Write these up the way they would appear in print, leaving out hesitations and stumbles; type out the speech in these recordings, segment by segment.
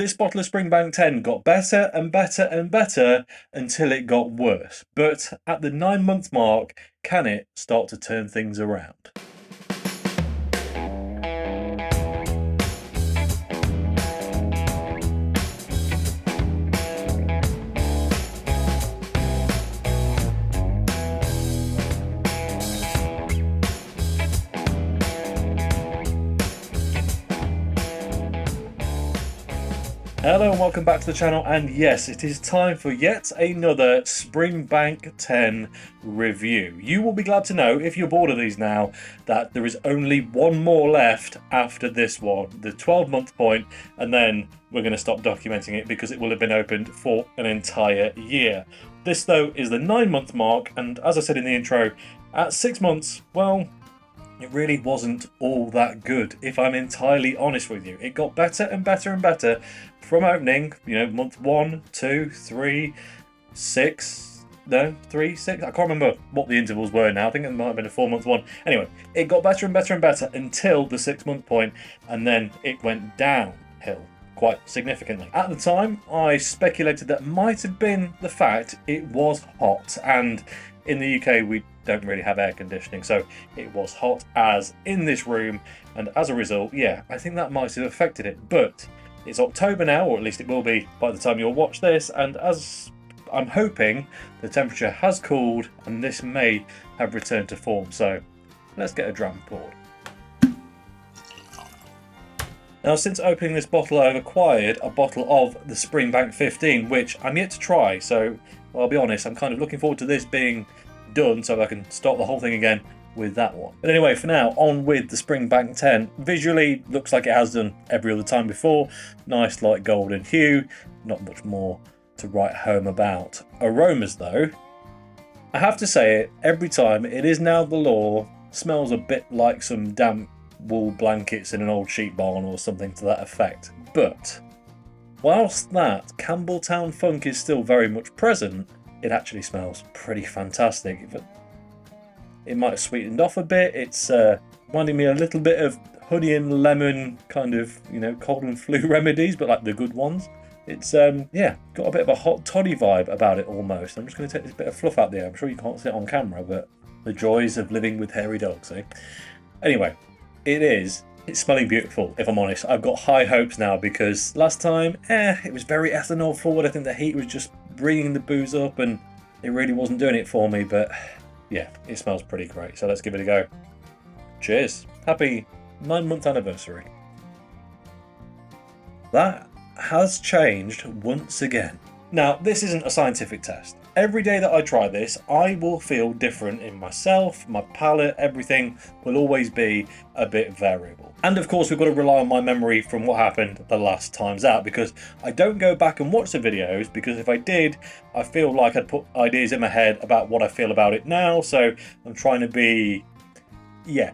This bottle of Springbank 10 got better and better and better until it got worse. But at the 9-month mark, can it start to turn things around? Hello and welcome back to the channel, and yes, it is time for yet another Springbank 10 review. You will be glad to know, if you're bored of these now, that there is only one more left after this one, the 12-month point, and then we're going to stop documenting it because it will have been opened for an entire year. This, though, is the 9-month mark, and as I said in the intro, at 6 months, well, it really wasn't all that good, if I'm entirely honest with you. It got better and better and better from opening, month 1, 2, 3, 6, no, 3, 6, I can't remember what the intervals were now. I think it might have been a 4-month one. Anyway, it got better and better and better until the 6-month point, and then it went downhill quite significantly. At the time, I speculated that might have been the fact it was hot, and in the UK we don't really have air conditioning, so it was hot as in this room, and as a result, yeah, I think that might have affected it. But it's October now, or at least it will be by the time you'll watch this, and as I'm hoping, the temperature has cooled and this may have returned to form, so let's get a dram poured. Now, since opening this bottle, I've acquired a bottle of the Springbank 15, which I'm yet to try, so I'll be honest, I'm kind of looking forward to this being done so I can start the whole thing again with that one. But anyway, for now, on with the Springbank 10. Visually, looks like it has done every other time before. Nice light golden hue, not much more to write home about. Aromas, though, I have to say it every time, it is now the law, smells a bit like some damp wool blankets in an old sheep barn or something to that effect. But whilst that Campbelltown funk is still very much present, it actually smells pretty fantastic. It might have sweetened off a bit. It's reminding me a little bit of honey and lemon kind of, cold and flu remedies, but like the good ones. It's, yeah, got a bit of a hot toddy vibe about it almost. I'm just going to take this bit of fluff out there. I'm sure you can't see it on camera, but the joys of living with hairy dogs, eh? Anyway, it's smelling beautiful, if I'm honest. I've got high hopes now because last time, it was very ethanol forward. I think the heat was just bringing the booze up and it really wasn't doing it for me, but yeah, it smells pretty great. So let's give it a go. Cheers. Happy 9-month anniversary. That has changed once again. Now, this isn't a scientific test. Every day that I try this, I will feel different in myself, my palate, everything will always be a bit variable. And of course, we've got to rely on my memory from what happened the last times out, because I don't go back and watch the videos, because if I did, I feel like I'd put ideas in my head about what I feel about it now. So I'm trying to be, yeah,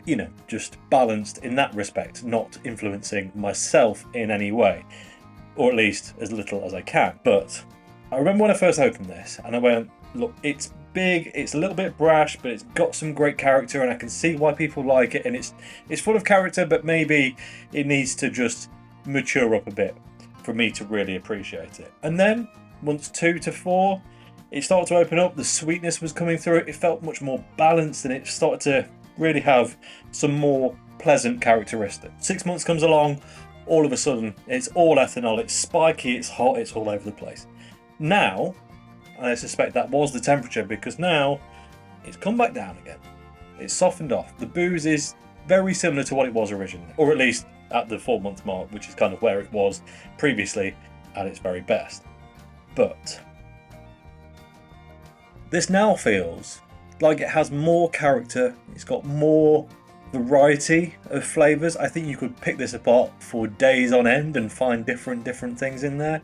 just balanced in that respect, not influencing myself in any way, or at least as little as I can. But I remember when I first opened this and I went, look, it's big, it's a little bit brash, but it's got some great character and I can see why people like it, and it's full of character, but maybe it needs to just mature up a bit for me to really appreciate it. And then months 2 to 4, it started to open up, the sweetness was coming through, it felt much more balanced and it started to really have some more pleasant characteristics. 6 months comes along, all of a sudden it's all ethanol, it's spiky, it's hot, it's all over the place. Now, I suspect that was the temperature, because now it's come back down again. It's softened off. The booze is very similar to what it was originally, or at least at the 4-month mark, which is kind of where it was previously at its very best. But this now feels like it has more character. It's got more variety of flavours. I think you could pick this apart for days on end and find different things in there.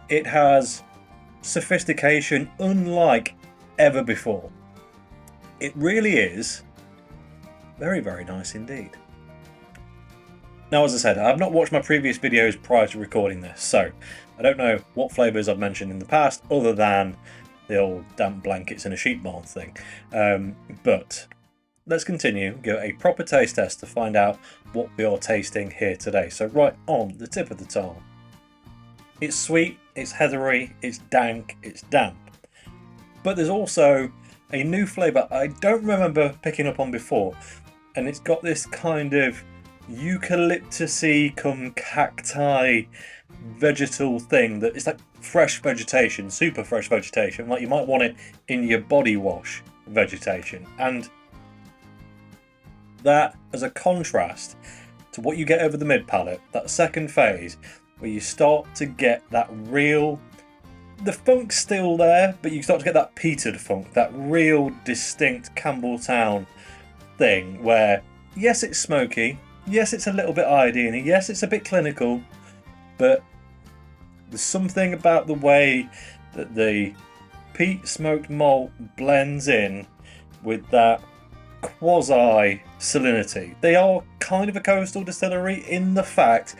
It has sophistication unlike ever before. It really is very, very nice indeed. Now, as I said, I've not watched my previous videos prior to recording this, so I don't know what flavours I've mentioned in the past other than the old damp blankets in a sheep barn thing. But let's continue, give it a proper taste test to find out what we are tasting here today. So right on the tip of the tongue, It's sweet, it's heathery, it's dank, it's damp. But there's also a new flavour I don't remember picking up on before, and it's got this kind of eucalyptusy cum cacti vegetal thing that it's like fresh vegetation, super fresh vegetation, like you might want it in your body wash vegetation. And that as a contrast to what you get over the mid palate, that second phase where you start to get that real, the funk's still there, but you start to get that peated funk, that real distinct Campbelltown thing where, yes, it's smoky, yes, it's a little bit iodine, yes, it's a bit clinical, but there's something about the way that the peat smoked malt blends in with that quasi salinity. They are kind of a coastal distillery in the fact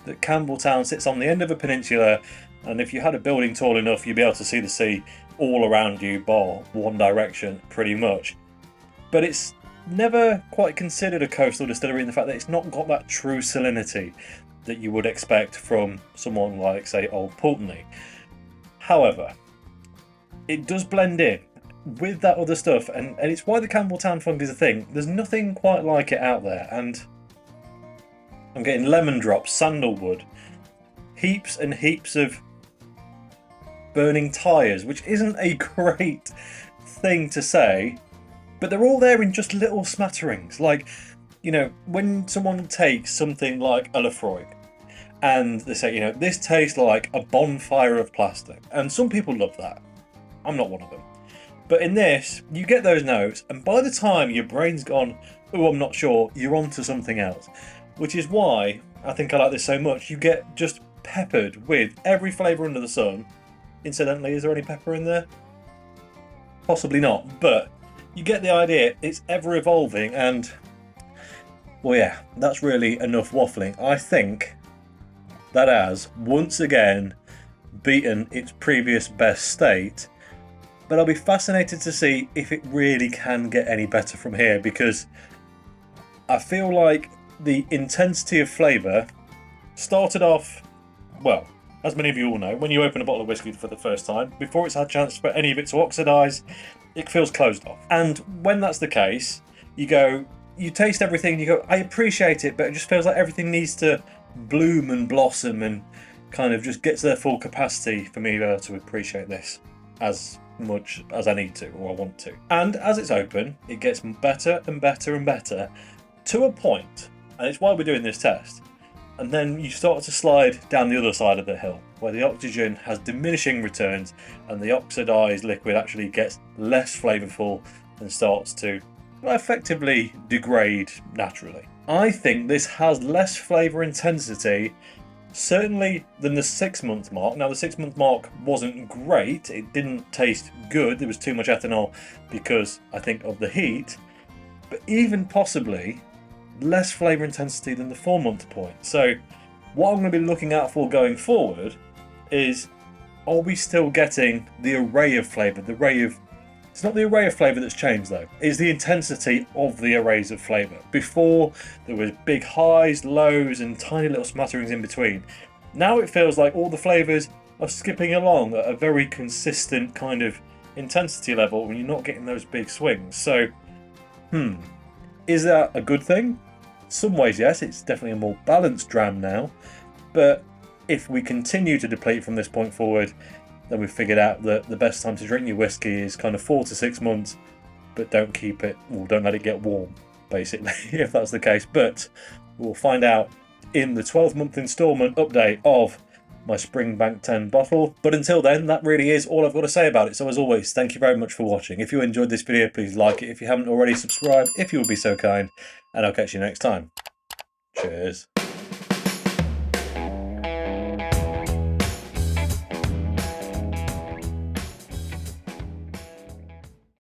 that Campbelltown sits on the end of a peninsula, and if you had a building tall enough, you'd be able to see the sea all around you, bar one direction, pretty much. But it's never quite considered a coastal distillery in the fact that it's not got that true salinity that you would expect from someone like, say, Old Pulteney. However, it does blend in with that other stuff, and it's why the Campbelltown funk is a thing. There's nothing quite like it out there, and I'm getting lemon drops, sandalwood, heaps and heaps of burning tyres, which isn't a great thing to say, but they're all there in just little smatterings. Like, you know, when someone takes something like a Lefroy and they say, you know, this tastes like a bonfire of plastic, and some people love that. I'm not one of them. But in this, you get those notes, and by the time your brain's gone, oh, I'm not sure, you're onto something else. Which is why I think I like this so much. You get just peppered with every flavour under the sun. Incidentally, is there any pepper in there? Possibly not, but you get the idea. It's ever evolving, and well, yeah, that's really enough waffling. I think that has once again beaten its previous best state, but I'll be fascinated to see if it really can get any better from here, because I feel like the intensity of flavour started off, well, as many of you all know, when you open a bottle of whiskey for the first time, before it's had a chance for any of it to oxidise, it feels closed off. And when that's the case, you go, you taste everything, you go, I appreciate it, but it just feels like everything needs to bloom and blossom and kind of just get to their full capacity for me to appreciate this as much as I need to or I want to. And as it's open, it gets better and better and better to a point, and it's why we're doing this test. And then you start to slide down the other side of the hill, where the oxygen has diminishing returns and the oxidised liquid actually gets less flavourful and starts to effectively degrade naturally. I think this has less flavour intensity, certainly, than the 6 month mark. Now, the 6 month mark wasn't great, it didn't taste good, there was too much ethanol because I think of the heat, but even possibly less flavour intensity than the 4 month point. So what I'm going to be looking out for going forward is, are we still getting the array of flavour? It's not the array of flavour that's changed though, it's the intensity of the arrays of flavour. Before, there was big highs, lows and tiny little smatterings in between. Now it feels like all the flavours are skipping along at a very consistent kind of intensity level when you're not getting those big swings. So, is that a good thing? In some ways, yes, it's definitely a more balanced dram now, but if we continue to deplete from this point forward, then we've figured out that the best time to drink your whiskey is kind of 4 to 6 months, but don't keep it, or don't let it get warm, basically, if that's the case. But we'll find out in the 12-month instalment update of my Springbank 10 bottle. But until then, that really is all I've got to say about it. So as always, thank you very much for watching. If you enjoyed this video, please like it. If you haven't already, subscribe if you would be so kind, and I'll catch you next time. Cheers.